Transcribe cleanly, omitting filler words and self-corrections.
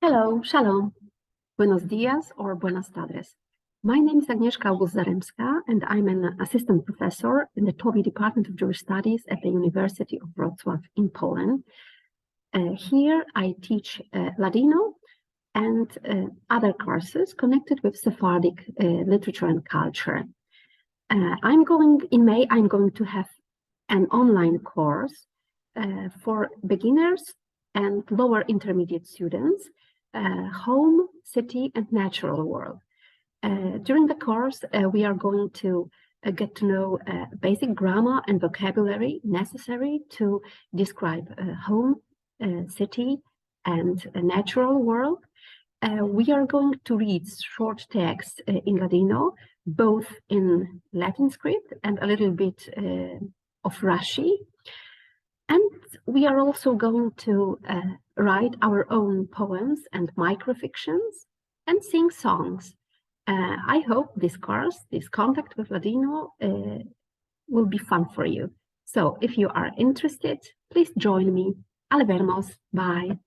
Hello, shalom, buenos dias or buenas tardes. My name is Agnieszka August-Zaremska, and I'm an assistant professor in the TOBI Department of Jewish Studies at the University of Wrocław in Poland. Here I teach Ladino and other courses connected with Sephardic literature and culture. In May, I'm going to have an online course for beginners and lower intermediate students, home, city, and natural world. During the course, we are going to get to know basic grammar and vocabulary necessary to describe home, city, and a natural world. We are going to read short texts in Ladino, both in Latin script and a little bit of Rashi. And we are also going to write our own poems and microfictions and sing songs. I hope this course, this contact with Ladino, will be fun for you. So if you are interested, please join me. Ale veremos. Bye.